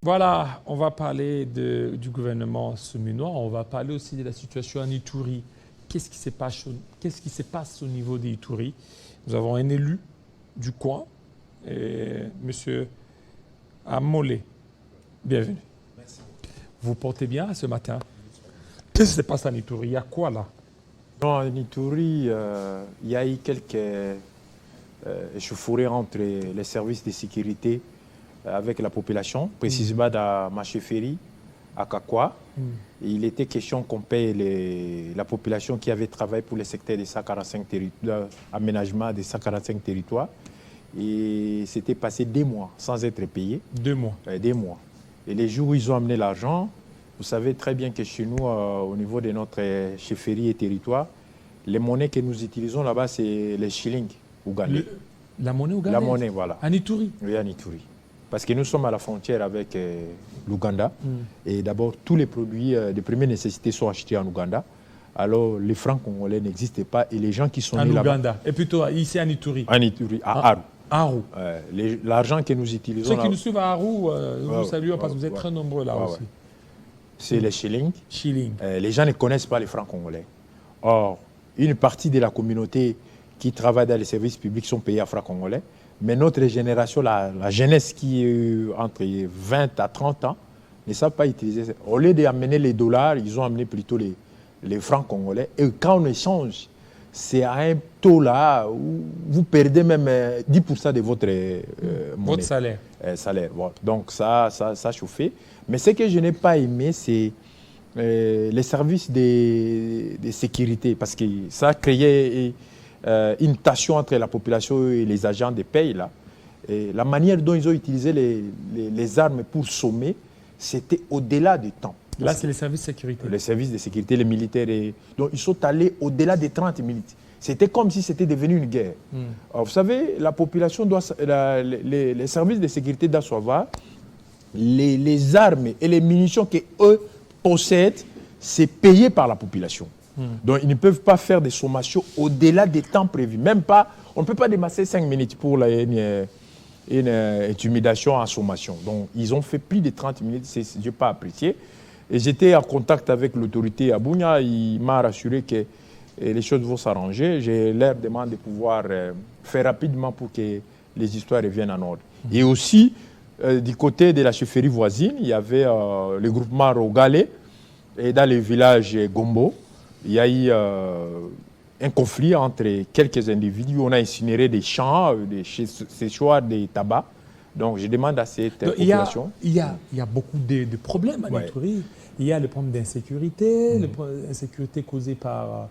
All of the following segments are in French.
Voilà, on va parler du gouvernement souminois, on va parler aussi de la situation en Ituri. Qu'est-ce qui se passe au niveau des Ituri? Nous avons un élu du coin, M. Amolé. Bienvenue. Merci. Vous portez bien ce matin? Qu'est-ce qui se passe en Ituri? Il y a quoi là? Non, en Ituri, il y a eu quelques échauffourées entre les services de sécurité avec la population, précisément dans Macheferi, à Kakwa. Il était question qu'on paye la population qui avait travaillé pour le secteur des 145 aménagement des 145 territoires. Et c'était passé 2 mois sans être payé. 2 mois. 2 mois. Et les jours où ils ont amené l'argent, vous savez très bien que chez nous, au niveau de notre chefferie et territoire, les monnaies que nous utilisons là-bas, c'est les shillings ougandais. La monnaie ougandaise? La monnaie, voilà. En Ituri? Oui, en Ituri. Parce que nous sommes à la frontière avec l'Ouganda. Et d'abord, tous les produits de première nécessité sont achetés en Ouganda. Alors, les francs congolais n'existaient pas. Et les gens qui sont nés là-bas... En Ouganda. Et plutôt ici en Ituri? En Ituri, à Aru. Aru. L'argent que nous utilisons... Ceux qui nous suivent à Aru, nous saluons parce que vous êtes très nombreux là aussi. C'est les shillings. Shilling. Les gens ne connaissent pas les francs congolais. Or, une partie de la communauté qui travaille dans les services publics sont payés à francs congolais. Mais notre génération, la jeunesse qui est entre 20 à 30 ans, ne savent pas utiliser ça. Au lieu d'amener les dollars, ils ont amené plutôt les francs congolais. Et quand on échange, c'est à un taux là où vous perdez même 10% de votre monnaie. Votre salaire. Salaire. Bon. Donc ça a chauffé. Mais ce que je n'ai pas aimé, c'est les services de sécurité. Parce que ça a créé une tension entre la population et les agents de paye. Là. Et la manière dont ils ont utilisé les armes pour sommer, c'était au-delà du temps. Là, c'est les services de sécurité. Les services de sécurité, les militaires. Donc, ils sont allés au-delà des 30 minutes. C'était comme si c'était devenu une guerre. Alors, vous savez, la population doit... les services de sécurité doivent savoir les armes et les munitions qu'eux possèdent, c'est payé par la population. Donc, ils ne peuvent pas faire des sommations au-delà des temps prévus. Même pas... On ne peut pas démasser 5 minutes pour une intimidation en sommation. Donc, ils ont fait plus de 30 minutes. Je n'ai pas apprécié. Et j'étais en contact avec l'autorité à Bunia. Il m'a rassuré que les choses vont s'arranger. Je leur demande de pouvoir faire rapidement pour que les histoires reviennent en ordre. Et aussi, du côté de la chefferie voisine, il y avait le groupement Rogale. Et dans le village Gombo, il y a eu un conflit entre quelques individus. On a incinéré des champs, des séchoirs, des tabacs. Donc, je demande à cette population... Il y a beaucoup de problèmes en Ituri. Il y a le problème d'insécurité, l'insécurité causée par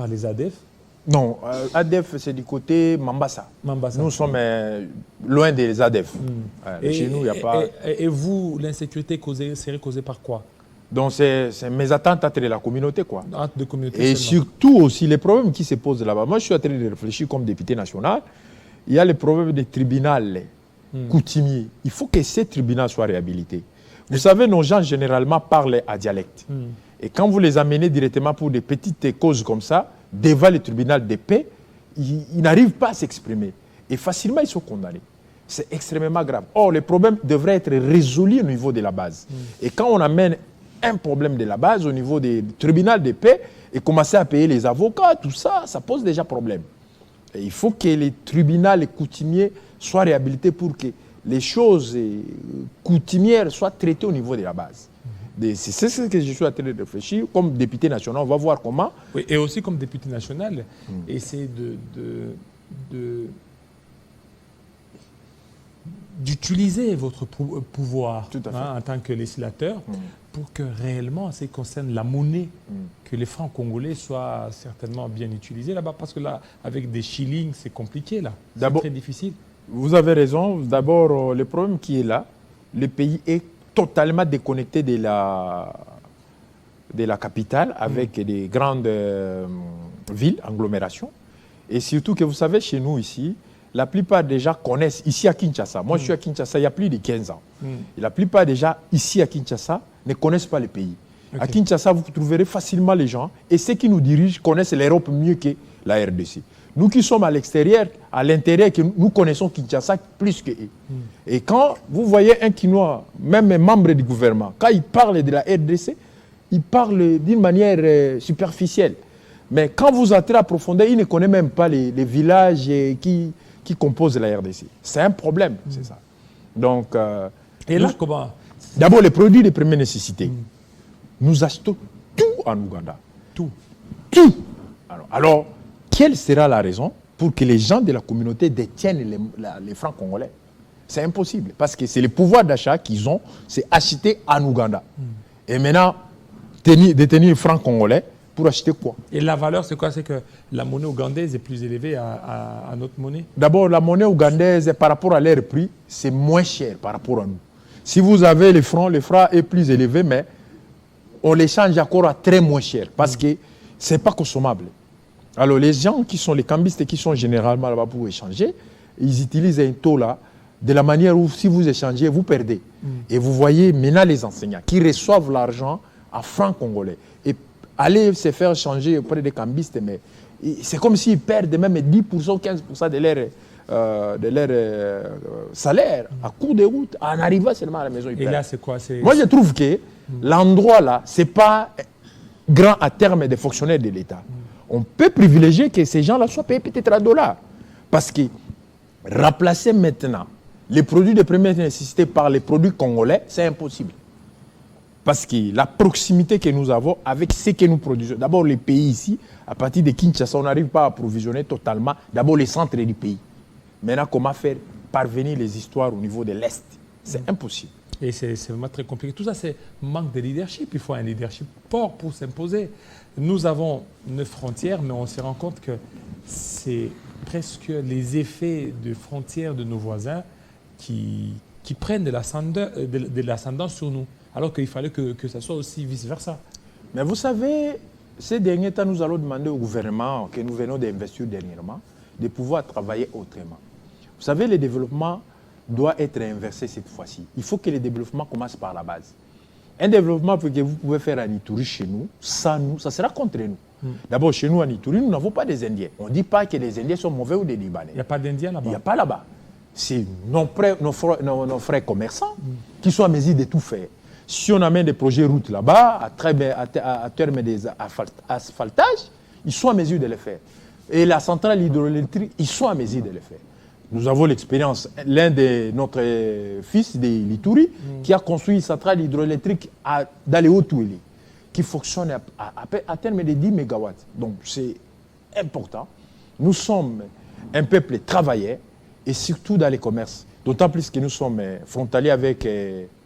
les ADF. Non, ADF, c'est du côté Mambasa. Nous sommes loin des ADF. Chez nous, il n'y a pas... Et vous, l'insécurité serait causée par quoi? Donc, c'est mes attentes entre la communauté, quoi. De communauté et seulement. surtout aussi, les problèmes qui se posent là-bas. Moi, je suis en train de réfléchir comme député national. Il y a le problème des tribunaux coutumiers. Il faut que ces tribunaux soient réhabilités. Vous savez, nos gens, généralement, parlent à dialecte. Et quand vous les amenez directement pour des petites causes comme ça, devant le tribunal de paix, ils n'arrivent pas à s'exprimer. Et facilement, ils sont condamnés. C'est extrêmement grave. Or, les problèmes devraient être résolus au niveau de la base. Et quand on amène un problème de la base au niveau des tribunaux de paix et commencer à payer les avocats, tout ça, ça pose déjà problème. Et il faut que les tribunaux, les coutumiers soient réhabilités pour que les choses coutumières soient traitées au niveau de la base. C'est ce que je suis en train de réfléchir. Comme député national, on va voir comment... Oui, et aussi comme député national, essayer d'utiliser votre pouvoir en tant que législateur pour que réellement, en ce qui concerne la monnaie, que les francs congolais soient certainement bien utilisés là-bas. Parce que là, avec des shillings, c'est compliqué là. C'est très difficile. Vous avez raison. D'abord, le problème qui est là, le pays est totalement déconnecté de la capitale avec des grandes villes, agglomérations. Et surtout que vous savez, chez nous ici, la plupart des gens connaissent, ici à Kinshasa, moi je suis à Kinshasa il y a plus de 15 ans, et la plupart des gens ici à Kinshasa ne connaissent pas le pays. À Kinshasa, vous trouverez facilement les gens, et ceux qui nous dirigent connaissent l'Europe mieux que la RDC. Nous qui sommes à l'extérieur, à l'intérieur, que nous connaissons Kinshasa plus que eux. Et quand vous voyez un Kinois, même un membre du gouvernement, quand il parle de la RDC, il parle d'une manière superficielle. Mais quand vous entrez à profondeur, il ne connaît même pas les villages qui composent la RDC. C'est un problème, c'est ça. Donc, et là, comment? D'abord, les produits de première nécessité. Nous achetons tout en Ouganda. Tout. Tout. Alors, quelle sera la raison pour que les gens de la communauté détiennent les francs congolais? C'est impossible. Parce que c'est le pouvoir d'achat qu'ils ont, c'est acheter en Ouganda. Et maintenant, détenir les francs congolais pour acheter quoi? Et la valeur, c'est quoi? C'est que la monnaie ougandaise est plus élevée à notre monnaie? D'abord, la monnaie ougandaise, par rapport à leur prix, c'est moins cher par rapport à nous. Si vous avez les francs est plus élevé, mais on l'échange encore à très moins cher parce que ce n'est pas consommable. Alors, les gens qui sont les cambistes et qui sont généralement là-bas pour échanger, ils utilisent un taux là de la manière où si vous échangez, vous perdez. Et vous voyez maintenant les enseignants qui reçoivent l'argent à francs congolais et aller se faire changer auprès des cambistes, mais c'est comme s'ils perdent même 10%, 15% de leur salaire à cours de route en arrivant seulement à la maison. Et là, c'est quoi? Moi, je trouve que l'endroit là, ce n'est pas grand à terme des fonctionnaires de l'État. On peut privilégier que ces gens-là soient payés peut-être à dollars. Parce que remplacer maintenant les produits de première nécessité par les produits congolais, c'est impossible. Parce que la proximité que nous avons avec ce que nous produisons. D'abord, les pays ici, à partir de Kinshasa, on n'arrive pas à approvisionner totalement. D'abord, les centres du pays. Maintenant, comment faire parvenir les histoires au niveau de l'Est? C'est impossible. Et c'est vraiment très compliqué. Tout ça, c'est manque de leadership. Il faut un leadership fort pour s'imposer. Nous avons 9 frontières, mais on se rend compte que c'est presque les effets de frontières de nos voisins qui prennent de l'ascendance sur nous. Alors qu'il fallait que ça soit aussi vice-versa. Mais vous savez, ces derniers temps, nous allons demander au gouvernement que nous venons d'investir dernièrement de pouvoir travailler autrement. Vous savez, le développement doit être inversé cette fois-ci. Il faut que le développement commence par la base. Un développement que vous pouvez faire à Ituri chez nous, sans nous, ça sera contre nous. D'abord, chez nous, à Ituri, nous n'avons pas des Indiens. On ne dit pas que les Indiens sont mauvais ou des Libanais. Il n'y a pas d'Indiens là-bas. Il n'y a pas là-bas. C'est nos frères commerçants qui sont à mesure de tout faire. Si on amène des projets routes là-bas, à terme des asphaltages, ils sont à mesure de le faire. Et la centrale hydroélectrique, ils sont à mesure de le faire. Nous avons l'expérience, l'un de notre fils de l'Ituri, qui a construit une centrale hydroélectrique dans les Hauts-Touélés, qui fonctionne à terme de 10 MW. Donc c'est important. Nous sommes un peuple travailleur et surtout dans les commerces. D'autant plus que nous sommes frontaliers avec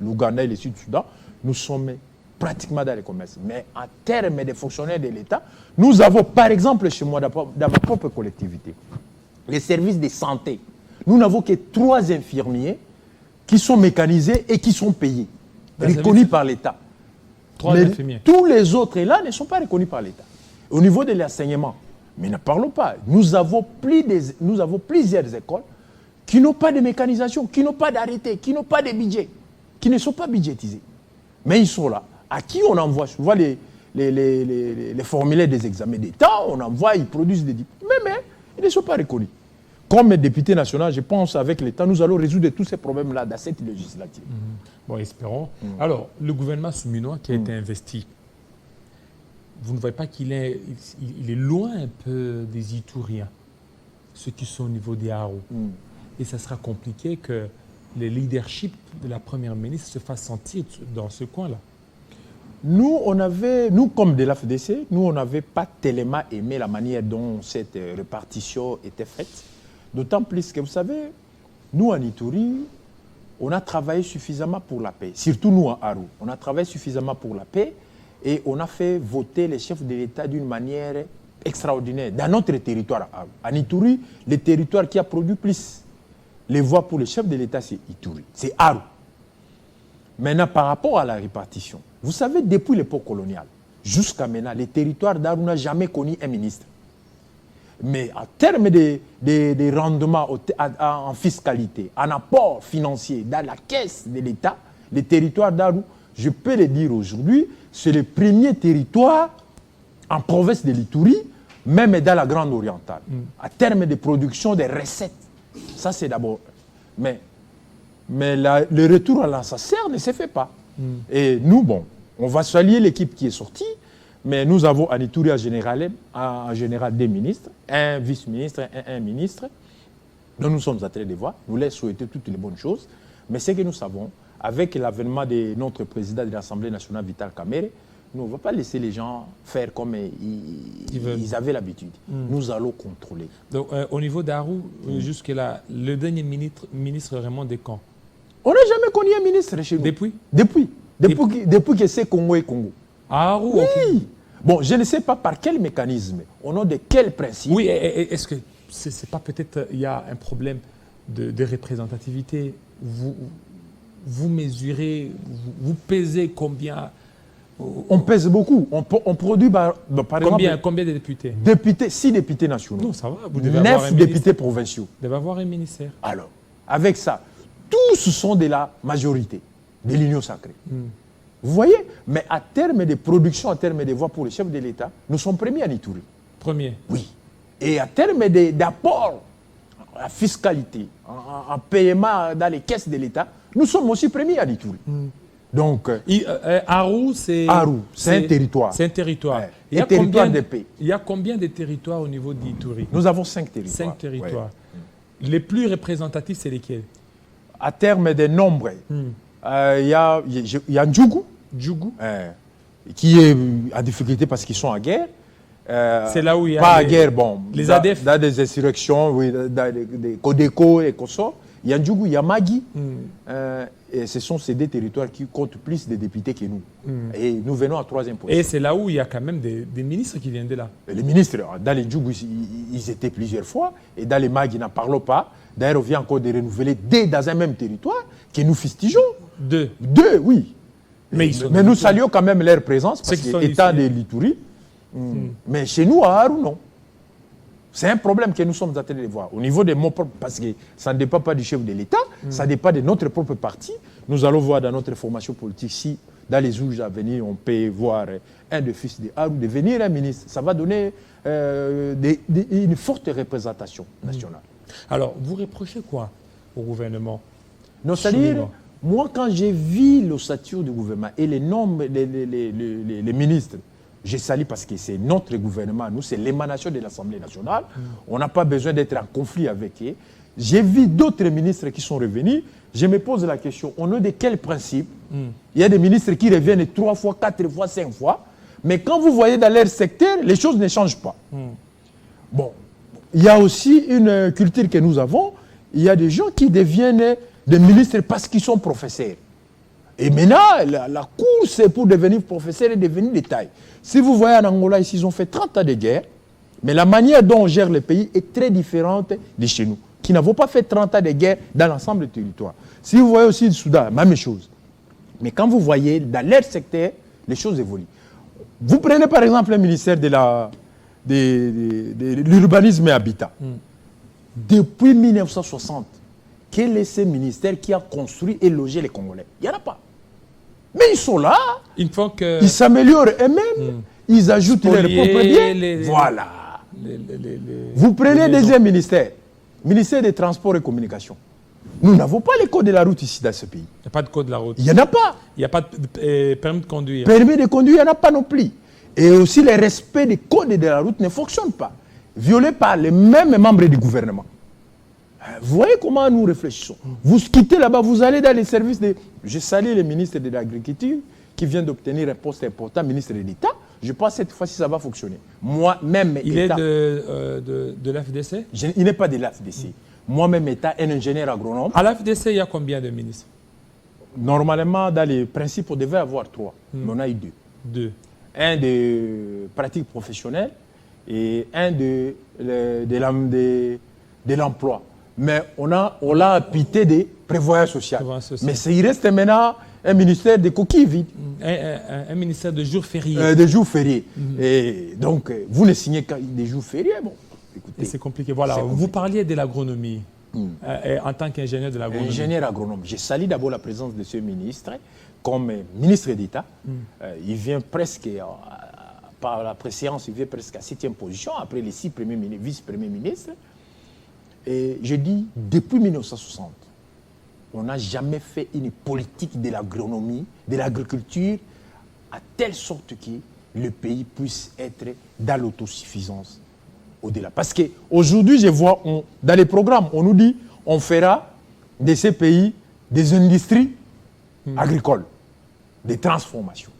l'Ouganda et le Sud-Soudan, nous sommes pratiquement dans les commerces. Mais en termes de fonctionnaires de l'État, nous avons par exemple chez moi, dans ma propre collectivité, les services de santé. Nous n'avons que 3 infirmiers qui sont mécanisés et qui sont payés, reconnus par l'État. 3 infirmiers. Tous les autres là ne sont pas reconnus par l'État. Au niveau de l'enseignement, mais ne parlons pas. Nous avons plusieurs écoles qui n'ont pas de mécanisation, qui n'ont pas d'arrêté, qui n'ont pas de budget, qui ne sont pas budgétisés. Mais ils sont là. À qui on envoie souvent les formulaires des examens d'État, on envoie, ils produisent des diplômes. Mais ils ne sont pas reconnus. Comme député national, je pense avec l'État, nous allons résoudre tous ces problèmes-là dans cette législative. Bon, espérons. Alors, le gouvernement souminois qui a été investi, vous ne voyez pas qu'il est loin un peu des Itouriens, ceux qui sont au niveau des Haro. Et ça sera compliqué que le leadership de la première ministre se fasse sentir dans ce coin-là. Nous, comme de l'AFDC, on n'avait pas tellement aimé la manière dont cette répartition était faite. D'autant plus que, vous savez, nous, en Ituri, on a travaillé suffisamment pour la paix. Surtout nous, en Haro. On a travaillé suffisamment pour la paix et on a fait voter les chefs de l'État d'une manière extraordinaire dans notre territoire. En Ituri, le territoire qui a produit plus les voix pour les chefs de l'État, c'est Ituri. C'est Haro. Maintenant, par rapport à la répartition, vous savez, depuis l'époque coloniale, jusqu'à maintenant, le territoire d'Haro n'a jamais connu un ministre. Mais en termes de rendement en fiscalité, en apport financier dans la caisse de l'État, le territoire d'Haro, je peux le dire aujourd'hui, c'est le premier territoire en province de l'Ituri même dans la Grande Orientale, à terme de production des recettes. Ça, c'est d'abord. Mais le retour à l'Ansasser ne se fait pas. Et nous, bon, on va saluer l'équipe qui est sortie, mais nous avons à Ituri en général des ministres, un vice-ministre, un ministre. Nous sommes en train de voir, nous leur souhaitons toutes les bonnes choses. Mais ce que nous savons, avec l'avènement de notre président de l'Assemblée nationale, Vital Kamerhe, nous ne va pas laisser les gens faire comme ils avaient l'habitude. Nous allons contrôler. Donc, au niveau d'Arou, jusque-là, le dernier ministre Raymond Descamps. On n'a jamais connu un ministre chez nous. Depuis que c'est Congo et Congo. Arou, oui. Okay. Bon, je ne sais pas par quel mécanisme, au nom de quel principe. Oui, est-ce que c'est pas peut-être il y a un problème de représentativité? Vous mesurez, vous pesez combien? On pèse beaucoup. On produit, par exemple... Combien de députés? 6 députés nationaux. Non, ça va. Vous devez 9 députés provinciaux. Vous devez avoir un ministère. Alors, avec ça, tous sont de la majorité, de l'Union sacrée. Vous voyez? Mais à terme de production, à terme de voix pour le chef de l'État, nous sommes premiers à Ituri. Premier? Oui. Et à terme d'apport à fiscalité, en paiement dans les caisses de l'État, nous sommes aussi premiers à Ituri. Donc, Arou, c'est un territoire. C'est un territoire. Ouais. Un territoire de paix. Il y a combien de territoires au niveau d'Ituri? Nous avons 5 territoires. 5 territoires. Ouais. Les plus représentatifs, c'est lesquels? À terme des nombres, il y a Ndjougou. Ndjougou. Qui est en difficulté parce qu'ils sont en guerre. C'est là où il y a pas en guerre, bon. Les ADF. Dans des insurrections, oui, dans des Codeco et Koso. Il y a Ndjougou, il y a Magui. Et ce sont ces 2 territoires qui comptent plus de députés que nous. Et nous venons à 3e position. Et c'est là où il y a quand même des ministres qui viennent de là. Et les ministres, dans les Ndjougou, ils étaient plusieurs fois. Et dans les Magui, n'en parlons pas. D'ailleurs, on vient encore de renouveler 2 dans un même territoire que nous fustigeons. 2, oui. Mais nous saluons quand même leur présence parce que état de l'Ituri. Mais chez nous, à Arou, non. C'est un problème que nous sommes en train de voir. Au niveau de mon propre, parce que ça ne dépend pas du chef de l'État, ça dépend de notre propre parti. Nous allons voir dans notre formation politique si, dans les jours à venir, on peut voir un des fils de Arou devenir un ministre. Ça va donner une forte représentation nationale. Alors, vous reprochez quoi au gouvernement? Non, c'est-à-dire, moi, quand j'ai vu l'ossature du gouvernement et les noms, les ministres, je salue parce que c'est notre gouvernement, nous, c'est l'émanation de l'Assemblée nationale. On n'a pas besoin d'être en conflit avec eux. J'ai vu d'autres ministres qui sont revenus. Je me pose la question, au nom de quel principe? Il y a des ministres qui reviennent 3 fois, 4 fois, 5 fois. Mais quand vous voyez dans leur secteur, les choses ne changent pas. Bon, il y a aussi une culture que nous avons. Il y a des gens qui deviennent des ministres parce qu'ils sont professeurs. Et maintenant, la course, c'est pour devenir professeur et devenir de taille. Si vous voyez en Angola, ici, ils ont fait 30 ans de guerre, mais la manière dont on gère le pays est très différente de chez nous, qui n'avons pas fait 30 ans de guerre dans l'ensemble du territoire. Si vous voyez aussi le Soudan, même chose. Mais quand vous voyez dans leur secteur, les choses évoluent. Vous prenez par exemple le ministère de l'urbanisme et habitat. Depuis 1960, quel est ce ministère qui a construit et logé les Congolais? Il n'y en a pas. Mais ils sont là, ils s'améliorent eux-mêmes, ils ajoutent leurs propres biens. Voilà. Vous prenez le deuxième ministère, ministère des Transports et Communications. Nous n'avons pas les codes de la route ici dans ce pays. Il n'y a pas de code de la route. Il n'y en a pas. Il n'y a pas de permis de conduire. Permis de conduire, il n'y en a pas non plus. Et aussi, le respect des codes de la route ne fonctionne pas. Violé par les mêmes membres du gouvernement. Vous voyez comment nous réfléchissons. Vous quittez là-bas, vous allez dans les services de... Je salue le ministre de l'Agriculture qui vient d'obtenir un poste important, ministre de l'État. Je pense que cette fois-ci, ça va fonctionner. Moi-même, il est de l'AFDC? Il n'est pas de l'AFDC. Moi-même, État, un ingénieur agronome. À l'AFDC, il y a combien de ministres? Normalement, dans les principes, on devait avoir 3. Mais on a eu 2. 2. Un de pratique professionnelle et un de l'emploi. Mais on l'a pité des prévoyance sociale. Mais il reste maintenant un ministère de coquilles vides. Un ministère de jours fériés. De jours fériés. Et donc, vous ne signez que des jours fériés. Bon, écoutez. C'est compliqué. Voilà, vous parliez de l'agronomie en tant qu'ingénieur de l'agronomie. Ingénieur agronome. Je salue d'abord la présence de ce ministre comme ministre d'État. Il vient presque par la préséance, il vient presque à 7e position, après les 6 vice-premiers ministres. Et je dis, depuis 1960, on n'a jamais fait une politique de l'agronomie, de l'agriculture, à telle sorte que le pays puisse être dans l'autosuffisance au-delà. Parce qu'aujourd'hui, je vois, dans les programmes, on nous dit on fera de ces pays des industries agricoles, des transformations.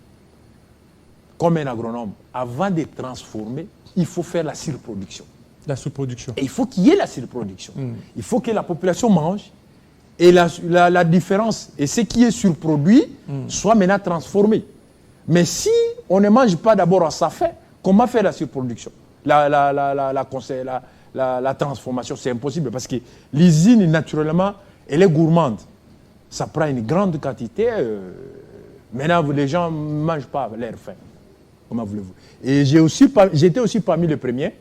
Comme un agronome, avant de transformer, il faut faire la surproduction. La surproduction. Et il faut qu'il y ait la surproduction. Il faut que la population mange et la différence et ce qui est surproduit soit maintenant transformé. Mais si on ne mange pas d'abord à sa faim, comment faire la surproduction, la transformation? C'est impossible parce que l'usine, naturellement, elle est gourmande. Ça prend une grande quantité. Maintenant, les gens ne mangent pas leur faim. Comment voulez-vous? Et j'étais aussi parmi les premiers,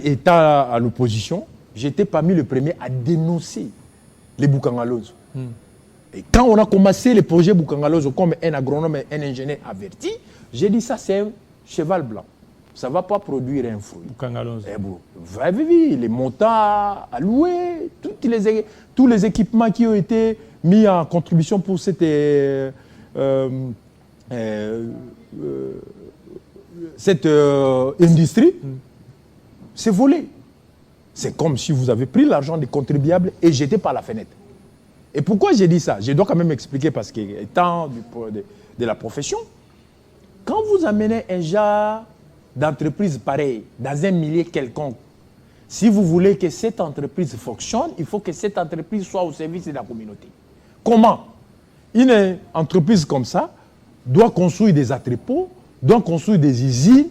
étant à l'opposition, j'étais parmi les premiers à dénoncer les Bukangalozo. Et quand on a commencé le projet Bukangalozo comme un agronome et un ingénieur averti, j'ai dit ça c'est un cheval blanc. Ça ne va pas produire un fruit. Bukangalozo. Les montants alloués, tous les équipements qui ont été mis en contribution pour cette industrie, c'est volé. C'est comme si vous avez pris l'argent des contribuables et jeté par la fenêtre. Et pourquoi j'ai dit ça? Je dois quand même expliquer parce qu'étant de la profession, quand vous amenez un genre d'entreprise pareille dans un milieu quelconque, si vous voulez que cette entreprise fonctionne, il faut que cette entreprise soit au service de la communauté. Comment? Une entreprise comme ça doit construire des entrepôts, doit construire des usines,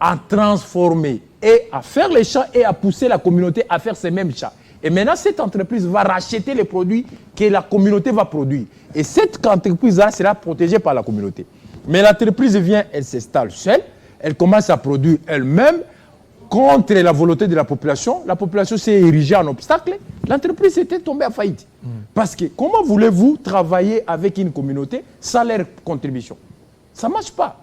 à transformer et à faire les champs et à pousser la communauté à faire ces mêmes champs. Et maintenant, cette entreprise va racheter les produits que la communauté va produire. Et cette entreprise-là sera protégée par la communauté. Mais l'entreprise vient, elle s'installe seule, elle commence à produire elle-même contre la volonté de la population. La population s'est érigée en obstacle. L'entreprise était tombée à faillite. Parce que comment voulez-vous travailler avec une communauté sans leur contribution? Ça ne marche pas.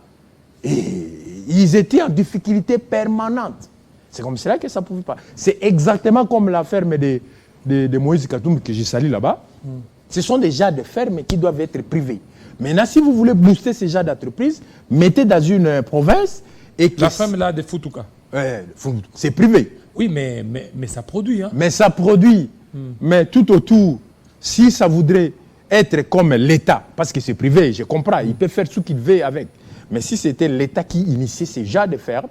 Et ils étaient en difficulté permanente. C'est comme cela que ça ne pouvait pas. C'est exactement comme la ferme de Moïse Katoum que j'ai salue là-bas. Ce sont des genres de fermes qui doivent être privées. Maintenant, si vous voulez booster ces genres d'entreprises, mettez dans une province et la ferme là de Futuka. C'est privé. Oui, mais ça produit. Hein. Mais ça produit. Mais tout autour, si ça voudrait être comme l'État, parce que c'est privé, je comprends, il peut faire ce qu'il veut avec. Mais si c'était l'État qui initiait ces genres de fermes,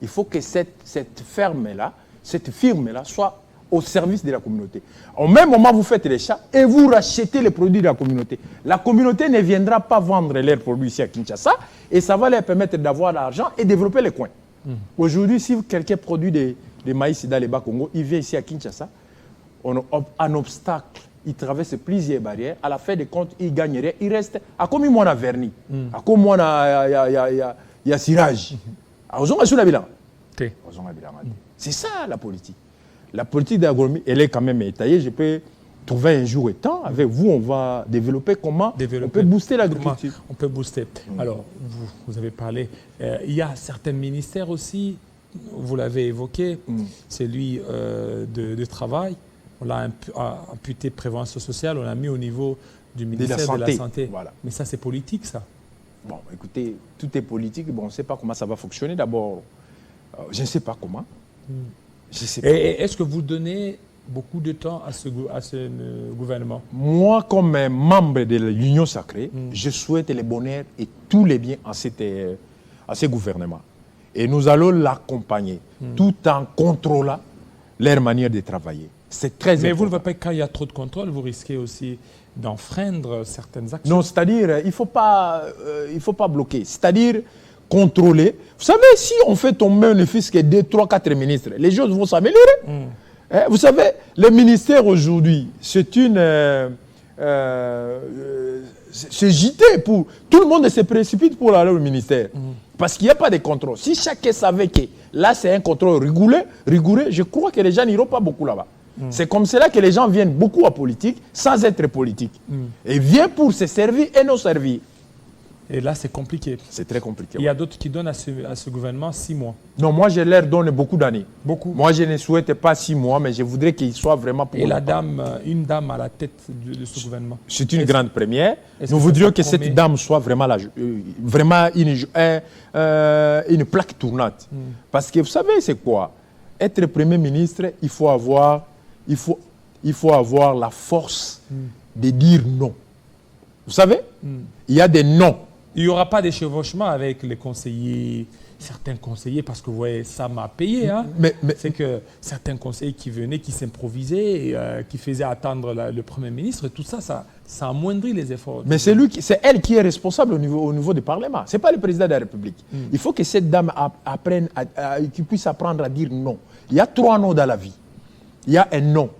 il faut que cette ferme-là, cette firme-là, soit au service de la communauté. Au même moment, vous faites les chats et vous rachetez les produits de la communauté. La communauté ne viendra pas vendre leurs produits ici à Kinshasa et ça va leur permettre d'avoir l'argent et développer les coins. Aujourd'hui, si quelqu'un produit des maïs dans les Bas-Congo, il vient ici à Kinshasa, en obstacle, il traverse plusieurs barrières. À la fin des comptes, il gagnerait. Il reste à combien moi à Verni, à combien il y a Sirage. C'est ça la politique. La politique d'agronomie, elle est quand même étayée. Je peux trouver un jour et temps. Avec vous, on va développer comment on peut booster l'agriculture. On peut booster. Alors, vous avez parlé. Il y a certains ministères aussi, vous l'avez évoqué, celui de travail. On l'a imputé prévention sociale, on l'a mis au niveau du ministère de la Santé. Voilà. Mais ça, c'est politique, ça. Bon, écoutez, tout est politique. Bon, on ne sait pas comment ça va fonctionner. D'abord, je ne sais pas comment. Et est-ce que vous donnez beaucoup de temps à ce gouvernement? Moi, comme membre de l'Union sacrée, je souhaite le bonheur et tous les biens à ce gouvernement. Et nous allons l'accompagner tout en contrôlant leur manière de travailler. C'est très important. Mais vous ne voyez pas quand il y a trop de contrôle, vous risquez aussi d'enfreindre certaines actions? Non, c'est-à-dire, il ne faut pas bloquer. C'est-à-dire, contrôler. Vous savez, si on fait tomber un office qui est 2, 3, 4 ministres, les choses vont s'améliorer. Vous savez, le ministère aujourd'hui, c'est JT. Tout le monde se précipite pour aller au ministère. Parce qu'il n'y a pas de contrôle. Si chacun savait que là, c'est un contrôle rigoureux, je crois que les gens n'iront pas beaucoup là-bas. C'est comme cela que les gens viennent beaucoup à politique sans être politique. Et viennent pour se servir et non servir. Et là, c'est compliqué. C'est très compliqué. Il y a d'autres qui donnent à ce gouvernement 6 mois. Non, moi, je leur donne beaucoup d'années. Beaucoup. Moi, je ne souhaite pas 6 mois, mais je voudrais qu'il soit vraiment pour Et longtemps. une dame à la tête de ce gouvernement. C'est une grande première. est-ce Nous que voudrions ça que promet- cette dame soit vraiment, vraiment une plaque tournante. Parce que vous savez, c'est quoi? Être Premier ministre, il faut avoir la force de dire non. Vous savez, il y a des non. Il n'y aura pas de chevauchement avec les conseillers, certains conseillers, parce que vous voyez, ça m'a payé. Hein. Mais- C'est que certains conseillers qui venaient, qui s'improvisaient, et, qui faisaient attendre le Premier ministre, tout ça, ça amoindrit les efforts. Mais c'est elle qui est responsable au niveau du Parlement. Ce n'est pas le président de la République. Il faut que cette dame apprenne, qu'il puisse apprendre à dire non. Il y a 3 noms dans la vie. Il y a un non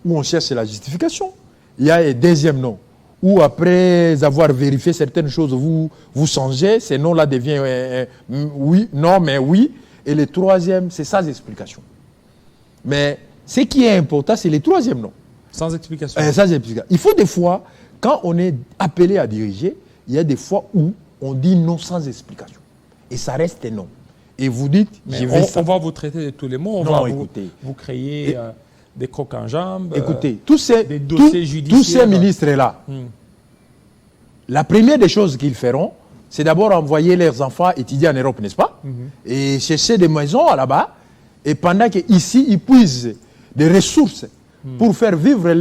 où on cherche la justification. Il y a un deuxième non où après avoir vérifié certaines choses, vous changez. Ces noms-là deviennent oui, non, mais oui. Et le troisième, c'est sans explication. Mais ce qui est important, c'est le troisième non. Sans explication. Sans explication. Il faut des fois, quand on est appelé à diriger, il y a des fois où on dit non sans explication. Et ça reste non. Et vous dites, Mais je vais on va vous traiter de tous les mots. On Non, va écoutez. vous créer des crocs en jambes. Écoutez, tous ces des dossiers judiciaires. tous ces ministres-là, la première des choses qu'ils feront, c'est d'abord envoyer leurs enfants étudier en Europe, n'est-ce pas? Et chercher des maisons là-bas. Et pendant qu'ici, ils puisent des ressources pour faire vivre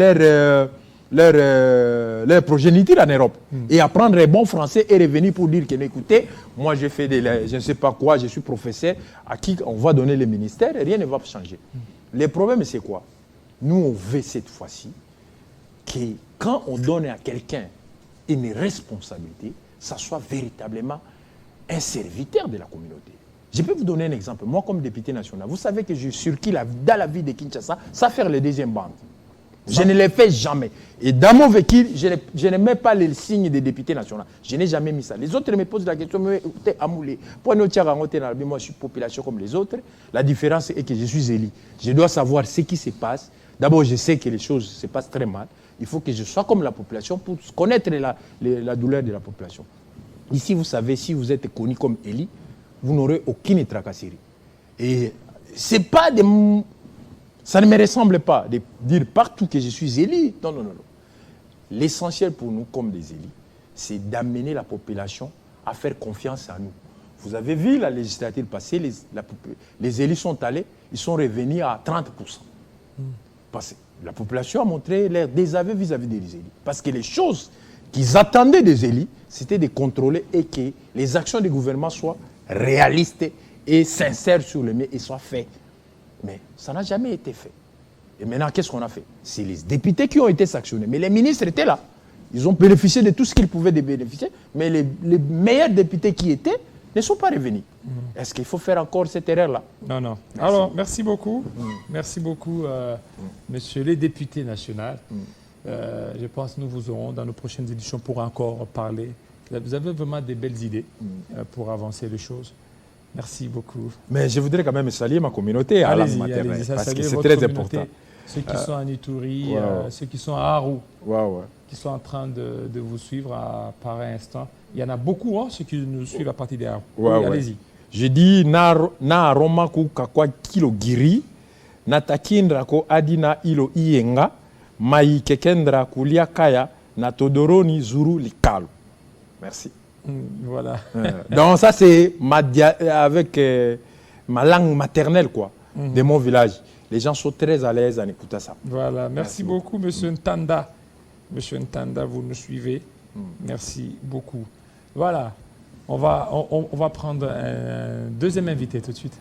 leur progéniture en Europe. Et apprendre un bon français et revenir pour dire que, écoutez, moi j'ai fait je ne sais pas quoi, je suis professeur, à qui on va donner le ministère et rien ne va changer. Le problème, c'est quoi? Nous, on veut cette fois-ci que quand on donne à quelqu'un une responsabilité, ça soit véritablement un serviteur de la communauté. Je peux vous donner un exemple. Moi, comme député national, vous savez que je circule dans la ville de Kinshasa sans faire le deuxième bande. Je ne l'ai fait jamais. Et dans mon véhicule, je ne mets pas le signe de député national. Je n'ai jamais mis ça. Les autres me posent la question, mais Amoulé, moi je suis population comme les autres. La différence est que je suis élu. Je dois savoir ce qui se passe. D'abord, je sais que les choses se passent très mal. Il faut que je sois comme la population pour connaître la douleur de la population. Ici, vous savez, si vous êtes connu comme élu, vous n'aurez aucune tracasserie. Et c'est pas des... Ça ne me ressemble pas de dire partout que je suis élu. Non, non, non, non. L'essentiel pour nous, comme des élus, c'est d'amener la population à faire confiance à nous. Vous avez vu la législature passée, les élus sont allés, ils sont revenus à 30%. Parce que la population a montré leur désaveu vis-à-vis des élus. Parce que les choses qu'ils attendaient des élus, c'était de contrôler et que les actions du gouvernement soient réalistes et sincères sur le mais et soient faites. Mais ça n'a jamais été fait. Et maintenant, qu'est-ce qu'on a fait? C'est les députés qui ont été sanctionnés. Mais les ministres étaient là. Ils ont bénéficié de tout ce qu'ils pouvaient bénéficier. Mais les meilleurs députés qui étaient ne sont pas revenus. Est-ce qu'il faut faire encore cette erreur-là? Non, non. Alors, merci beaucoup. Merci beaucoup, monsieur le député national. Je pense que nous vous aurons dans nos prochaines éditions pour encore parler. Vous avez vraiment des belles idées pour avancer les choses. Merci beaucoup. Mais je voudrais quand même saluer ma communauté à langue maternelle, parce que c'est très important. Ceux qui sont en Ituri, wow. Ceux qui sont à Arou, wow. qui sont en train de vous suivre par instant. Il y en a beaucoup, hein, ceux qui nous suivent à partir d'Arou. Ouais, oui, allez-y. Je dis na aroma ku kakwa kilo giri na takindra ko adina ilo ienga mai kekendra kulia kaya na todoroni zuru likalu. Merci. Voilà. Donc ça c'est avec ma langue maternelle quoi, de mon village. Les gens sont très à l'aise en écoutant ça. Voilà. Merci beaucoup, monsieur Ntanda. Monsieur Ntanda, vous nous suivez. Merci beaucoup. Voilà. On va prendre un deuxième invité tout de suite.